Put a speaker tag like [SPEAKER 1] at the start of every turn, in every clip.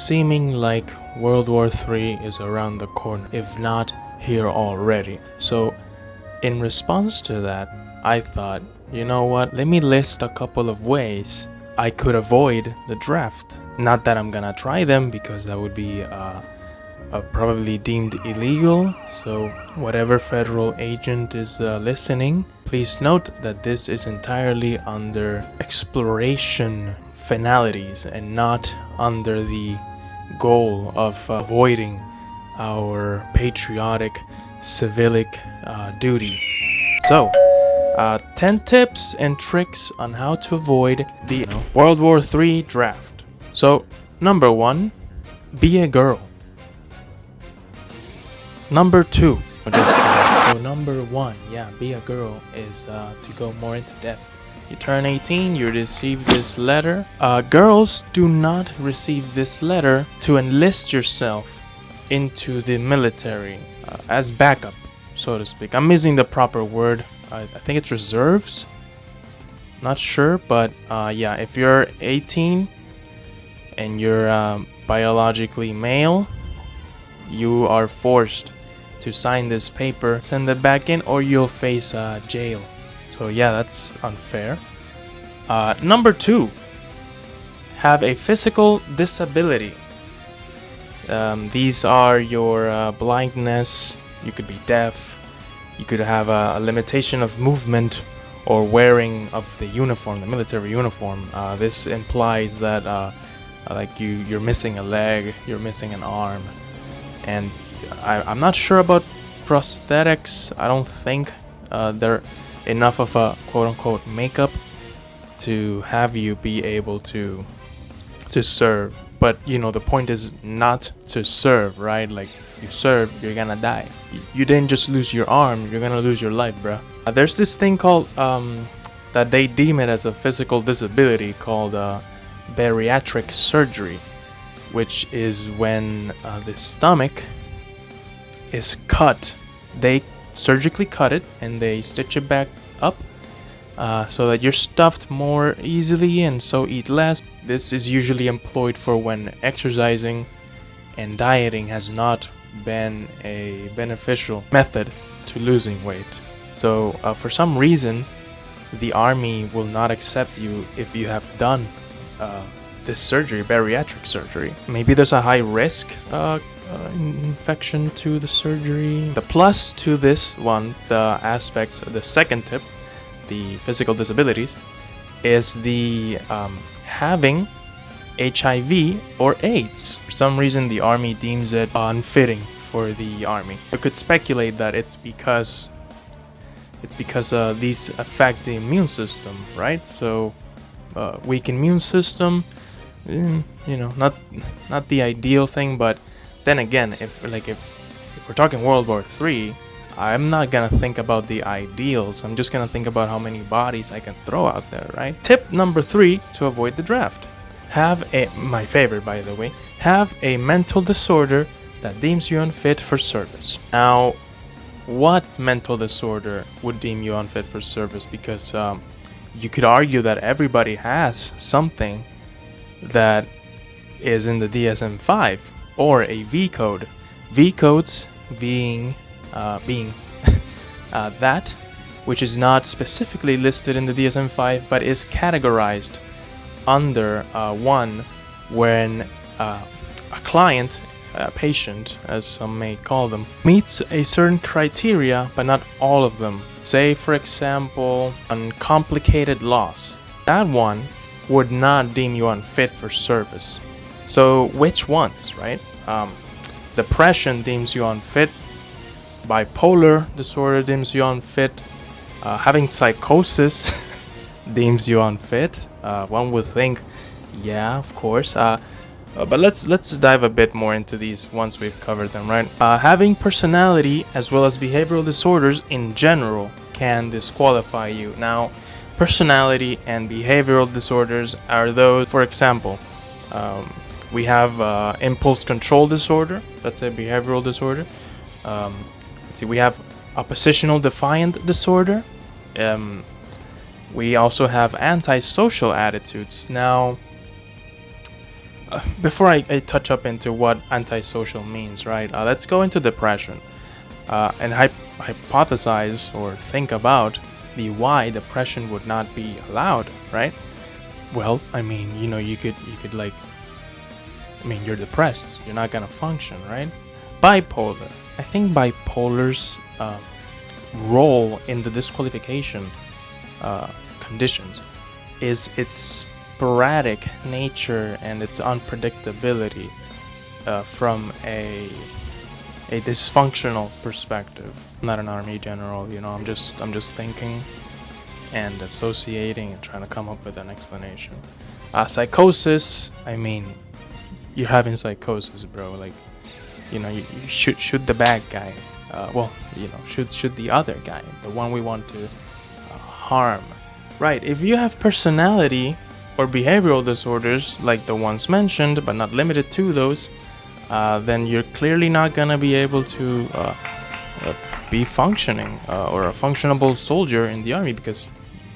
[SPEAKER 1] seeming like World War III is around the corner, if not here already. So in response to that, I thought, you know what, let me list a couple of ways I could avoid the draft. Not that I'm gonna try them, because that would be probably deemed illegal. So whatever federal agent is listening, please note that this is entirely under exploration finalities and not under the goal of avoiding our patriotic civic duty. So 10 tips and tricks on how to avoid the World War III draft. So number 1, be a girl. Number 2, just kidding. So number 1, yeah, be a girl, is to go more into depth. You turn 18, you receive this letter. Girls do not receive this letter to enlist yourself into the military as backup, so to speak. I'm missing the proper word. I think it's reserves. Not sure, but yeah, if you're 18 and you're biologically male, you are forced to sign this paper, send it back in, or you'll face jail. So yeah, that's unfair. Number 2, have a physical disability. These are your blindness, you could be deaf, you could have a limitation of movement or wearing of the uniform, the military uniform. This implies that like you're missing a leg, you're missing an arm. And I'm not sure about prosthetics. I don't think they're enough of a quote-unquote makeup to have you be able to serve. But you know, the point is not to serve, right? Like, you serve, you're gonna die. You didn't just lose your arm, you're gonna lose your life, bruh. There's this thing called that they deem it as a physical disability called bariatric surgery, which is when the stomach is cut. They surgically cut it and they stitch it back up so that you're stuffed more easily and so eat less. This is usually employed for when exercising and dieting has not been a beneficial method to losing weight. So for some reason, the army will not accept you if you have done this surgery, bariatric surgery. Maybe there's a high risk infection to the surgery. The plus to this one, the aspects, the second tip, the physical disabilities, is the having HIV or AIDS. For some reason, the army deems it unfitting for the army. I could speculate that it's because these affect the immune system, right? So weak immune system, you know, not the ideal thing. But then again, if we're talking World War III, I'm not gonna think about the ideals. I'm just gonna think about how many bodies I can throw out there, right? Tip number 3 to avoid the draft: my favorite, by the way, have a mental disorder that deems you unfit for service. Now, what mental disorder would deem you unfit for service? Because you could argue that everybody has something that is in the DSM-V or a V code. V codes being that which is not specifically listed in the DSM-V but is categorized under one when a client, a patient as some may call them, meets a certain criteria but not all of them. Say for example, uncomplicated loss. That one would not deem you unfit for service. So which ones, right? Depression deems you unfit. Bipolar disorder deems you unfit. Having psychosis deems you unfit. One would think, yeah, of course. But let's dive a bit more into these once we've covered them, right? Having personality as well as behavioral disorders in general can disqualify you. Now, personality and behavioral disorders are those, for example, we have impulse control disorder. That's a behavioral disorder. Let's see, we have oppositional defiant disorder. We also have antisocial attitudes. Now, before I touch up into what antisocial means, right? Let's go into depression and hypothesize or think about the why depression would not be allowed, right? Well, I mean, you know, you could like, I mean, you're depressed, you're not gonna function, right? Bipolar. I think bipolar's role in the disqualification conditions is its sporadic nature and its unpredictability from a dysfunctional perspective. I'm not an army general, you know. I'm just thinking and associating and trying to come up with an explanation. Psychosis. I mean, you're having psychosis, bro. Like, you know, you shoot the bad guy. Well, you know, shoot the other guy, the one we want to harm. Right. If you have personality or behavioral disorders like the ones mentioned, but not limited to those, then you're clearly not gonna be able to be functioning or a functionable soldier in the army, because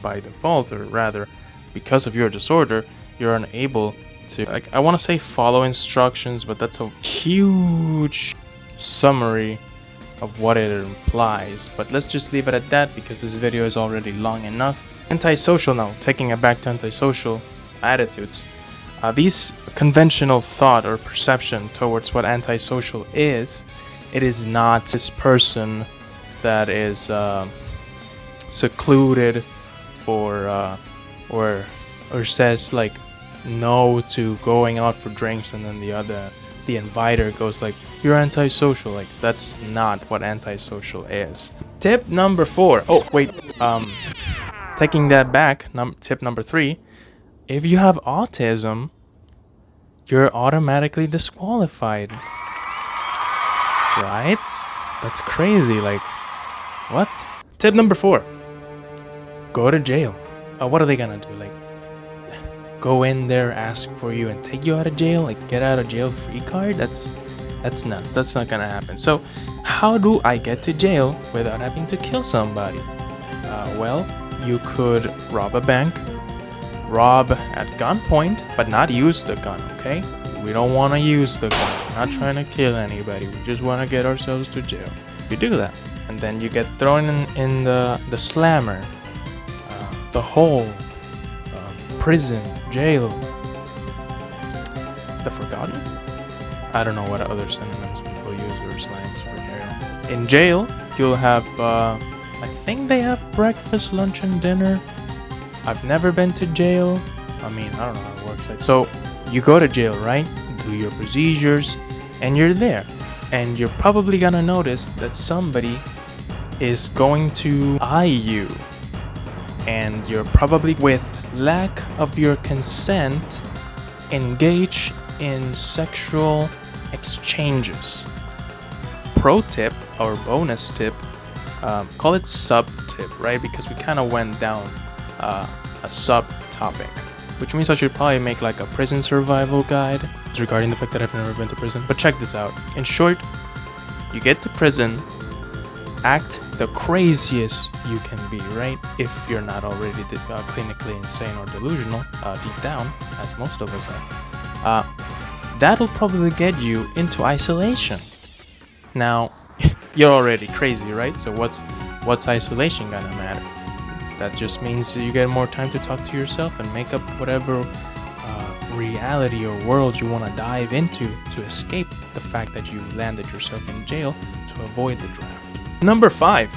[SPEAKER 1] by default, or rather because of your disorder, you're unable to, like, I want to say follow instructions, but that's a huge summary of what it implies. But let's just leave it at that because this video is already long enough. Antisocial now, taking it back to antisocial attitudes. These conventional thought or perception towards what antisocial is, it is not this person that is secluded or says like no to going out for drinks, and then the inviter goes like, you're antisocial. Like, that's not what antisocial is. Tip number 4. Oh wait, taking that back, tip number 3. If you have autism, you're automatically disqualified. Right? That's crazy. Like, what? Tip number 4. Go to jail. What are they gonna do? Like, go in there, ask for you, and take you out of jail? Like, get out of jail free card? That's nuts. That's not gonna happen. So, how do I get to jail without having to kill somebody? Well, you could rob a bank, rob at gunpoint, but not use the gun, okay? We don't want to use the gun. We're not trying to kill anybody. We just want to get ourselves to jail. You do that, and then you get thrown in the slammer, the hole, prison, jail, the forgotten? I don't know what other synonyms people use or slangs for jail. In jail, you'll have, I think they have breakfast, lunch, and dinner. I've never been to jail. I mean, I don't know how it works. Like, so you go to jail, right? Do your procedures, and you're there. And you're probably gonna notice that somebody is going to eye you. And you're probably, with lack of your consent, engage in sexual exchanges. Pro tip or bonus tip, call it sub tip, right? Because we kind of went down a sub-topic, which means I should probably make like a prison survival guide regarding the fact that I've never been to prison. But check this out. In short, you get to prison, act the craziest you can be, right? If you're not already clinically insane or delusional deep down, as most of us are. That'll probably get you into isolation. Now, you're already crazy, right? So what's isolation gonna matter? That just means you get more time to talk to yourself and make up whatever reality or world you want to dive into to escape the fact that you landed yourself in jail to avoid the draft. Number 5,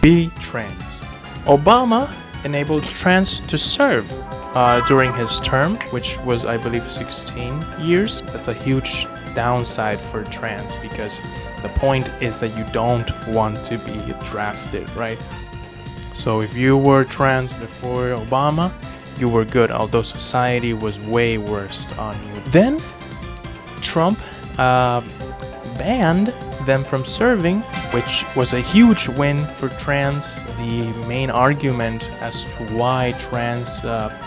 [SPEAKER 1] be trans. Obama enabled trans to serve during his term, which was, I believe, 16 years. That's a huge downside for trans, because the point is that you don't want to be drafted, right? So if you were trans before Obama, you were good, although society was way worse on you. Then Trump banned them from serving, which was a huge win for trans. The main argument as to why trans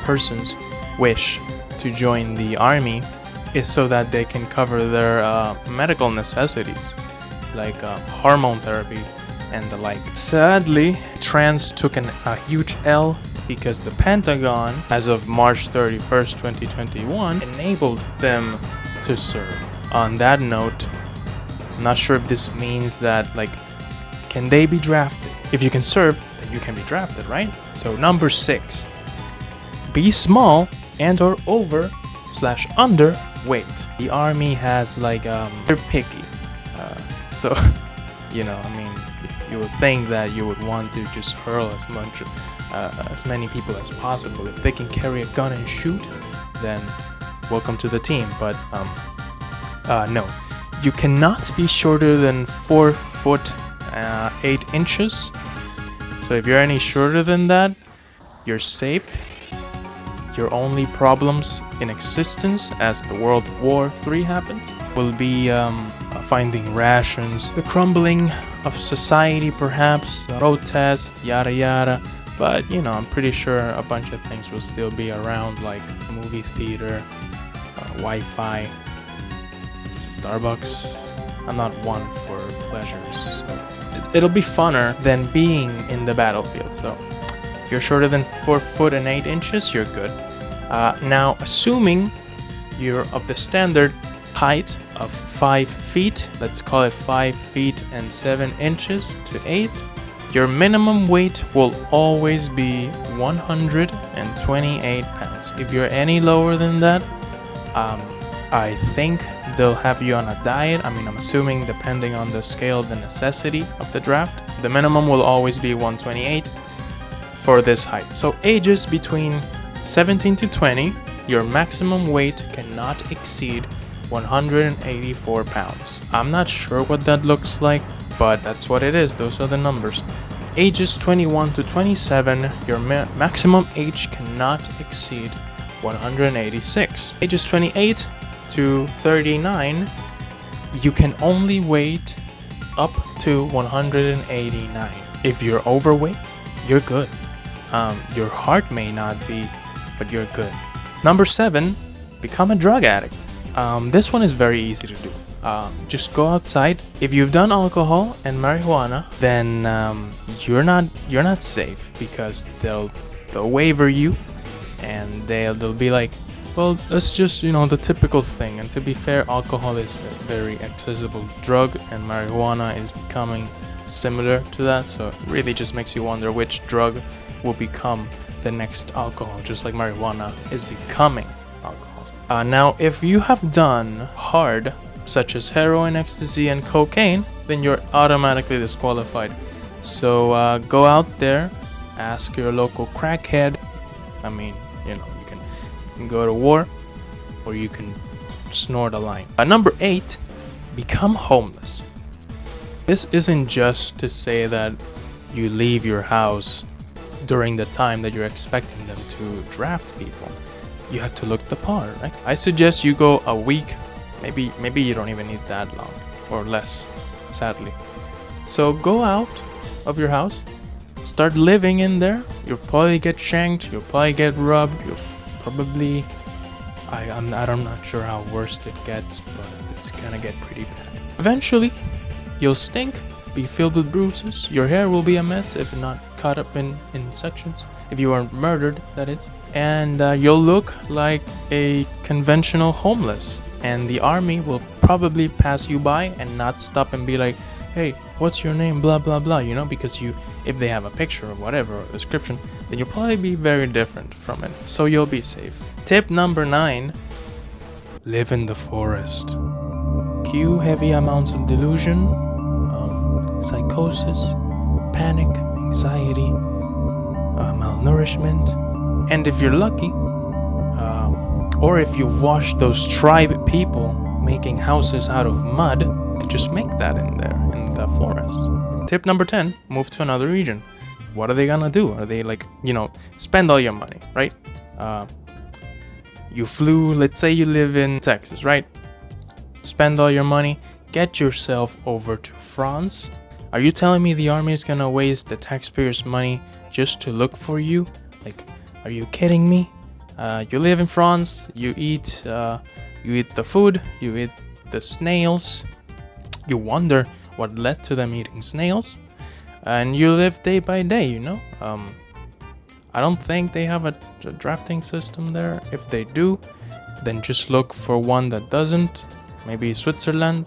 [SPEAKER 1] persons wish to join the army is so that they can cover their medical necessities, like hormone therapy and the like. Sadly, trans took a huge L because the Pentagon, as of March 31st, 2021, enabled them to serve. On that note, I'm not sure if this means that, like, can they be drafted? If you can serve, then you can be drafted, right? So number 6, be small and or over/underweight. The army has like they're picky, so you know, I mean, you would think that you would want to just hurl as many people as possible. If they can carry a gun and shoot, then welcome to the team. But no, you cannot be shorter than 4 foot 8 inches. So if you're any shorter than that, you're safe. Your only problems in existence as the World War III happens will be finding rations, the crumbling of society perhaps, protest, yada yada. But you know, I'm pretty sure a bunch of things will still be around, like movie theater, Wi-Fi, Starbucks. I'm not one for pleasures, so it'll be funner than being in the battlefield. So if you're shorter than 4 foot and 8 inches, you're good. Now, assuming you're of the standard height of 5 feet, let's call it 5 feet and 7 inches to 8, your minimum weight will always be 128 pounds. If you're any lower than that, I think they'll have you on a diet. I mean, I'm assuming depending on the scale of the necessity of the draft, the minimum will always be 128 for this height. So ages between 17 to 20, your maximum weight cannot exceed 184 pounds. I'm not sure what that looks like, but that's what it is. Those are the numbers. Ages 21 to 27, your maximum age cannot exceed 186. Ages 28 to 39, you can only weight up to 189. If you're overweight, you're good. Your heart may not be, but you're good. Number 7, become a drug addict. This one is very easy to do. Just go outside. If you've done alcohol and marijuana, then you're not safe, because they'll waiver you, and they'll be like, well, that's just, you know, the typical thing. And to be fair, alcohol is a very accessible drug, and marijuana is becoming similar to that. So it really just makes you wonder which drug will become the next alcohol, just like marijuana is becoming alcohol. Now, if you have done hard, such as heroin, ecstasy, and cocaine, then you're automatically disqualified. So go out there, ask your local crackhead. I mean, you know, you can go to war, or you can snort a line. Number 8, become homeless. This isn't just to say that you leave your house during the time that you're expecting them to draft people. You have to look the part, right? I suggest you go a week, maybe you don't even need that long, or less, sadly. So go out of your house, start living in there. You'll probably get shanked, you'll probably get robbed, you'll probably, I'm not sure how worse it gets, but it's gonna get pretty bad. Eventually, you'll stink, be filled with bruises, your hair will be a mess if not cut up in sections, if you are murdered, that is, and you'll look like a conventional homeless, and the army will probably pass you by and not stop and be like, hey, what's your name, blah blah blah, you know, because if they have a picture or whatever, or a description, then you'll probably be very different from it, so you'll be safe. Tip number 9, live in the forest. Cue heavy amounts of delusion, psychosis, panic, anxiety, malnourishment, and if you're lucky, or if you've watched those tribe people making houses out of mud, just make that in there, in the forest. Tip number 10, move to another region. What are they gonna do? Are they like, you know, spend all your money, right? You flew, let's say you live in Texas, right? Spend all your money, get yourself over to France. Are you telling me the army is gonna waste the taxpayers' money just to look for you? Like, are you kidding me? You live in France, you eat the food, you eat the snails. You wonder what led to them eating snails, and you live day by day, you know. I don't think they have a drafting system there. If they do, then just look for one that doesn't. Maybe Switzerland.